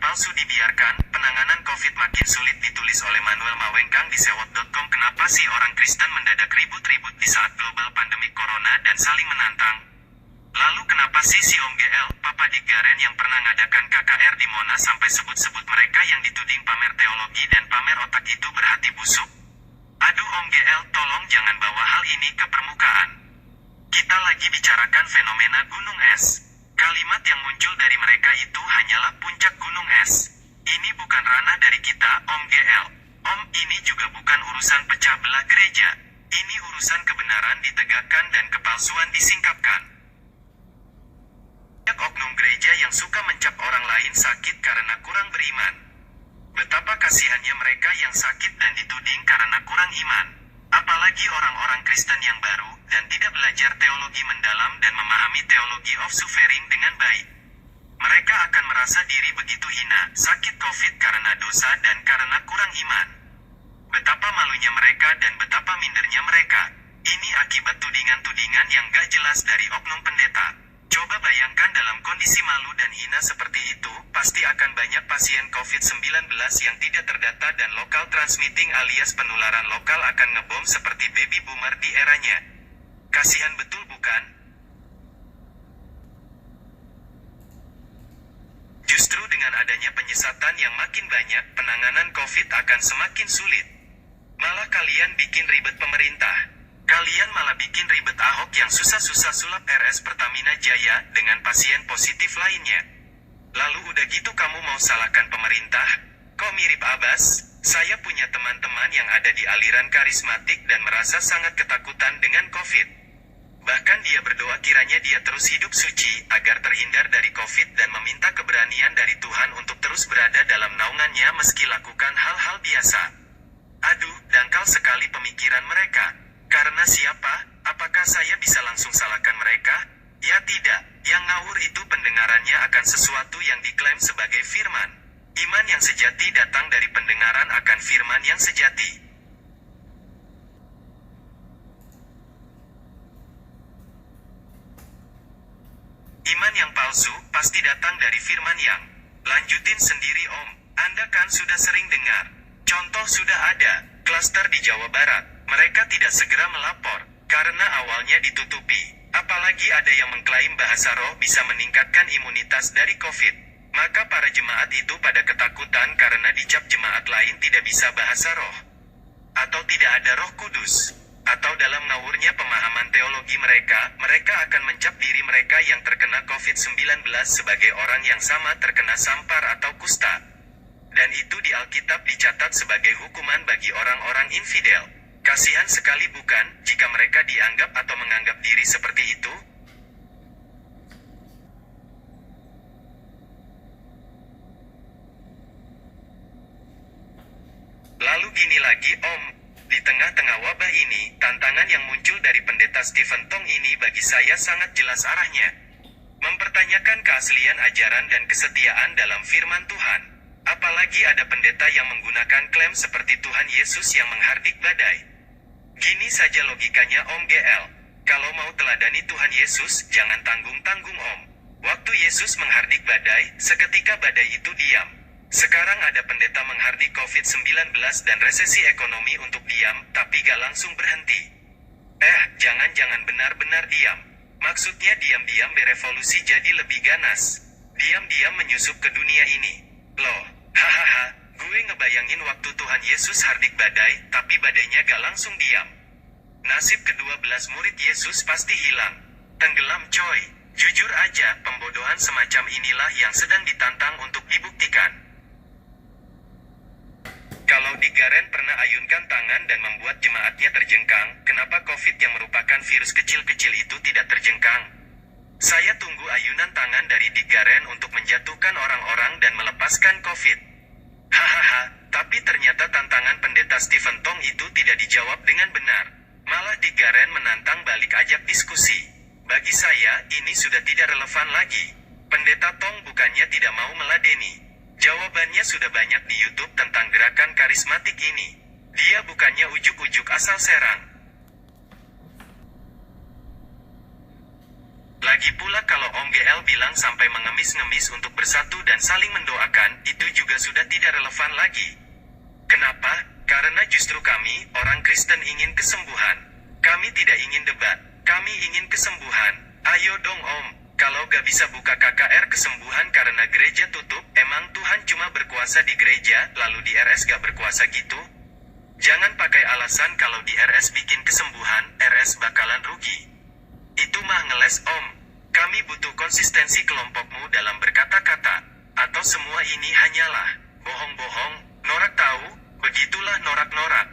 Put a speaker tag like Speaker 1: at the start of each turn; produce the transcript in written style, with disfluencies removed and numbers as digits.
Speaker 1: palsu dibiarkan, penanganan COVID makin sulit ditulis oleh Manuel Mawengkang di sewot.com. Kenapa sih orang Kristen mendadak ribut-ribut di saat global pandemi corona dan saling menantang? Lalu kenapa sih si Om GL, Papa Dick Garen yang pernah ngadakan KKR di Monas sampai sebut-sebut mereka yang dituding pamer teologi dan pamer otak itu berhati busuk? Aduh Om GL, tolong jangan bawa hal ini ke permukaan. Kita lagi bicarakan fenomena gunung es. Kalimat yang muncul dari mereka itu hanyalah puncak gunung es. Ini bukan ranah dari kita, Om GL. Om, ini juga bukan urusan pecah belah gereja. Ini urusan kebenaran ditegakkan dan kepalsuan disingkapkan. Banyak oknum gereja yang suka mencap orang lain sakit karena kurang beriman. Betapa kasihannya mereka yang sakit dan dituding karena kurang iman. Apalagi orang-orang Kristen yang baru, dan tidak belajar teologi mendalam dan memahami teologi of suffering dengan baik. Mereka akan merasa diri begitu hina, sakit COVID karena dosa dan karena kurang iman. Betapa malunya mereka dan betapa mindernya mereka. Ini akibat tudingan-tudingan yang gak jelas dari oknum pendeta. Coba bayangkan dalam kondisi malu dan hina seperti itu, pasti akan banyak pasien COVID-19 yang tidak terdata dan lokal transmitting alias penularan lokal akan ngebom seperti baby boomer di eranya. Kasihan betul bukan? Justru dengan adanya penyesatan yang makin banyak, penanganan COVID akan semakin sulit. Malah kalian bikin ribet pemerintah. Kalian malah bikin ribet Ahok yang susah-susah sulap RS Pertamina Jaya dengan pasien positif lainnya. Lalu udah gitu kamu mau salahkan pemerintah? Kok mirip Abbas? Saya punya teman-teman yang ada di aliran karismatik dan merasa sangat ketakutan dengan COVID. Bahkan dia berdoa kiranya dia terus hidup suci, agar terhindar dari COVID dan meminta keberanian dari Tuhan untuk terus berada dalam naungannya meski lakukan hal-hal biasa. Aduh, dangkal sekali pemikiran mereka. Karena siapa? Apakah saya bisa langsung salahkan mereka? Ya tidak, yang ngawur itu pendengarannya akan sesuatu yang diklaim sebagai firman. Iman yang sejati datang dari pendengaran akan firman yang sejati. Iman yang palsu pasti datang dari firman yang. Lanjutin sendiri Om, Anda kan sudah sering dengar. Contoh sudah ada, klaster di Jawa Barat. Mereka tidak segera melapor, karena awalnya ditutupi. Apalagi ada yang mengklaim bahasa roh bisa meningkatkan imunitas dari COVID. Maka para jemaat itu pada ketakutan karena dicap jemaat lain tidak bisa bahasa roh. Atau tidak ada Roh Kudus. Atau dalam ngawurnya pemahaman teologi mereka, mereka akan mencap diri mereka yang terkena COVID-19 sebagai orang yang sama terkena sampar atau kusta. Dan itu di Alkitab dicatat sebagai hukuman bagi orang-orang infidel. Kasihan sekali bukan, jika mereka dianggap atau menganggap diri seperti itu? Lalu gini lagi Om, di tengah-tengah wabah ini, tantangan yang muncul dari pendeta Stephen Tong ini bagi saya sangat jelas arahnya. Mempertanyakan keaslian ajaran dan kesetiaan dalam firman Tuhan. Apalagi ada pendeta yang menggunakan klaim seperti Tuhan Yesus yang menghardik badai. Gini saja logikanya Om GL. Kalau mau teladani Tuhan Yesus, jangan tanggung-tanggung Om. Waktu Yesus menghardik badai, seketika badai itu diam. Sekarang ada pendeta menghardik COVID-19 dan resesi ekonomi untuk diam, tapi gak langsung berhenti. Jangan benar-benar diam. Maksudnya diam-diam berevolusi jadi lebih ganas. Diam-diam menyusup ke dunia ini. Loh, hahaha. Gue ngebayangin waktu Tuhan Yesus hardik badai, tapi badainya gak langsung diam. Nasib ke-12 murid Yesus pasti hilang. Tenggelam coy. Jujur aja, pembodohan semacam inilah yang sedang ditantang untuk dibuktikan. Kalau Dick Garen pernah ayunkan tangan dan membuat jemaatnya terjengkang, kenapa COVID yang merupakan virus kecil-kecil itu tidak terjengkang? Saya tunggu ayunan tangan dari Dick Garen untuk menjatuhkan orang-orang dan melepaskan COVID. Hahaha, tapi ternyata tantangan pendeta Stephen Tong itu tidak dijawab dengan benar. Malah Dick Garen menantang balik ajak diskusi. Bagi saya, ini sudah tidak relevan lagi. Pendeta Tong bukannya tidak mau meladeni. Jawabannya sudah banyak di YouTube tentang gerakan karismatik ini. Dia bukannya ujuk-ujuk asal serang. Lagi pula kalau Om GL bilang sampai mengemis-ngemis untuk bersatu dan saling mendoakan, itu juga sudah tidak relevan lagi. Kenapa? Karena justru kami, orang Kristen ingin kesembuhan. Kami tidak ingin debat. Kami ingin kesembuhan. Ayo dong Om. Kalau gak bisa buka KKR kesembuhan karena gereja tutup, emang Tuhan cuma berkuasa di gereja, lalu di RS gak berkuasa gitu? Jangan pakai alasan kalau di RS bikin kesembuhan, RS bakalan rugi. Itu mah ngeles Om. Kami butuh konsistensi kelompokmu dalam berkata-kata. Atau semua ini hanyalah bohong-bohong, norak tahu, begitulah norak-norak.